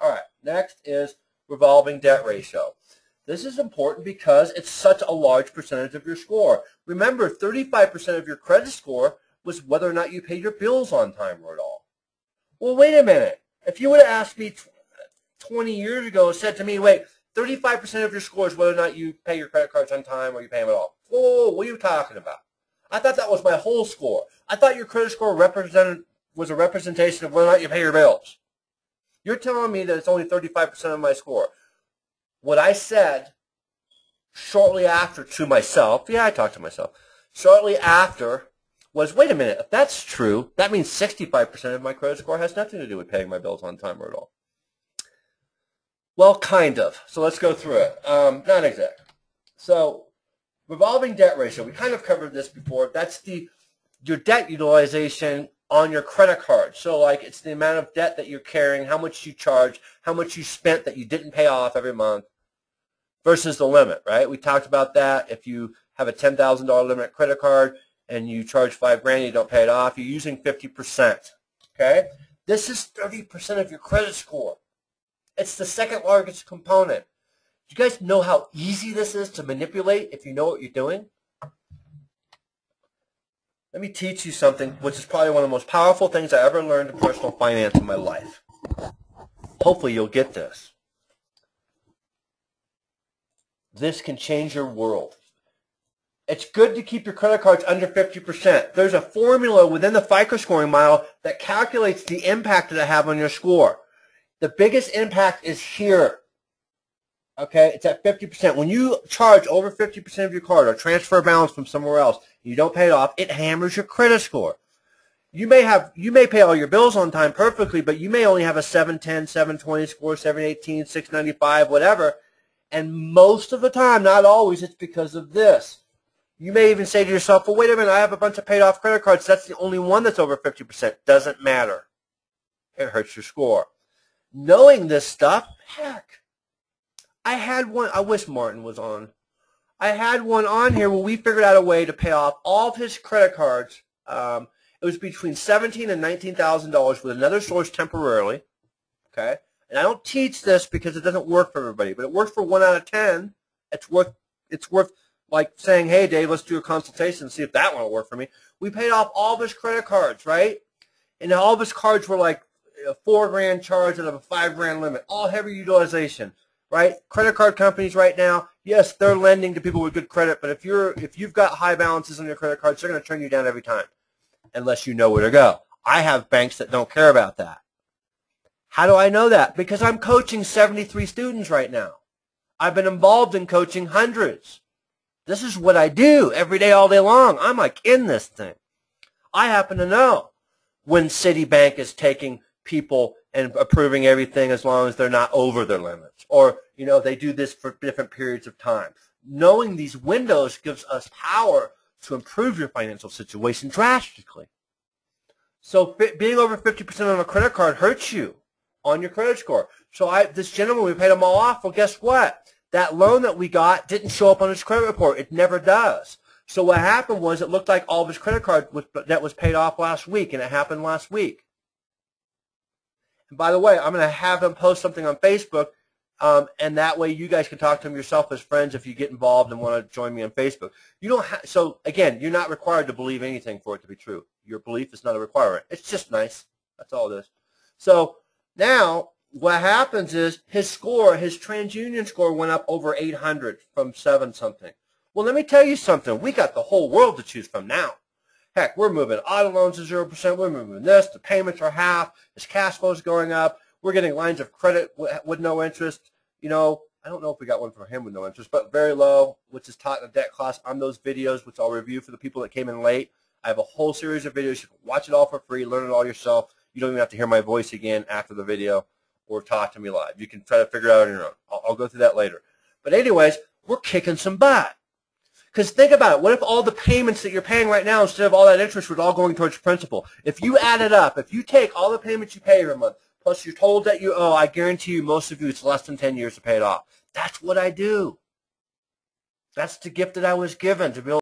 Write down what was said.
All right, next is revolving debt ratio. This is important because it's such a large percentage of your score. Remember, 35% of your credit score was whether or not you paid your bills on time or at all. Well, wait a minute. If you would have asked me 20 years ago, said to me, wait, 35% of your score is whether or not you pay your credit cards on time or you pay them at all. Whoa, what are you talking about? I thought that was my whole score. I thought your credit score was a representation of whether or not you pay your bills. You're telling me that it's only 35% of my score. What I said shortly after to myself, yeah, I talked to myself, shortly after was, wait a minute, if that's true, that means 65% of my credit score has nothing to do with paying my bills on time or at all. Well, kind of. So let's go through it. Not exactly. So revolving debt ratio, we kind of covered this before. That's your debt utilization on your credit card. So like it's the amount of debt that you're carrying, how much you charge, how much you spent that you didn't pay off every month versus the limit, right? We talked about that. If you have a $10,000 limit credit card and you charge $5,000, you don't pay it off, you're using 50%, okay? This is 30% of your credit score. It's the second largest component. Do you guys know how easy this is to manipulate if you know what you're doing? Let me teach you something, which is probably one of the most powerful things I ever learned in personal finance in my life. Hopefully you'll get this. This can change your world. It's good to keep your credit cards under 50%. There's a formula within the FICO scoring model that calculates the impact that it have on your score. The biggest impact is here. Okay, it's at 50%. When you charge over 50% of your card or transfer a balance from somewhere else, you don't pay it off, it hammers your credit score. You may pay all your bills on time perfectly, but you may only have a 710, 720 score, 718, 695, whatever. And most of the time, not always, it's because of this. You may even say to yourself, well, wait a minute, I have a bunch of paid off credit cards. That's the only one that's over 50%. Doesn't matter. It hurts your score. Knowing this stuff, heck, I had one, I wish Martin was on. I had one on here where we figured out a way to pay off all of his credit cards. It was between $17,000 and $19,000 with another source temporarily. Okay? And I don't teach this because it doesn't work for everybody, but it works for 1 out of 10. It's worth like saying, hey, Dave, let's do a consultation and see if that one will work for me. We paid off all of his credit cards, right? And all of his cards were like a $4,000 charge out of a $5,000 limit, all heavy utilization, right? Credit card companies right now, yes, they're lending to people with good credit, but if you've got high balances on your credit cards, they're going to turn you down every time unless you know where to go. I have banks that don't care about that. How do I know that? Because I'm coaching 73 students right now. I've been involved in coaching hundreds. This is what I do every day, all day long. I'm like in this thing. I happen to know when Citibank is taking people and approving everything as long as they're not over their limits. Or, you know, they do this for different periods of time. Knowing these windows gives us power to improve your financial situation drastically. So being over 50% on a credit card hurts you on your credit score. So this gentleman, we paid them all off. Well, guess what? That loan that we got didn't show up on his credit report. It never does. So what happened was it looked like all of his credit card debt was paid off last week, and it happened last week. And by the way, I'm going to have him post something on Facebook, and that way you guys can talk to him yourself as friends if you get involved and want to join me on Facebook. You don't so again, you're not required to believe anything for it to be true. Your belief is not a requirement. It's just nice. That's all it is. So now what happens is his score, his TransUnion score went up over 800 from 7-something. Well, let me tell you something. We got the whole world to choose from now. Heck, we're moving auto loans to 0%. We're moving this. The payments are half. His cash flow is going up. We're getting lines of credit with no interest. You know, I don't know if we got one for him with no interest, but very low, which is taught in a debt class on those videos, which I'll review for the people that came in late. I have a whole series of videos. You can watch it all for free, learn it all yourself. You don't even have to hear my voice again after the video or talk to me live. You can try to figure it out on your own. I'll go through that later. But anyways, we're kicking some butt. Because think about it. What if all the payments that you're paying right now, instead of all that interest, was all going towards principal? If you add it up, if you take all the payments you pay every month, plus your total debt you owe, I guarantee you, most of you, it's less than 10 years to pay it off. That's what I do. That's the gift that I was given, to be able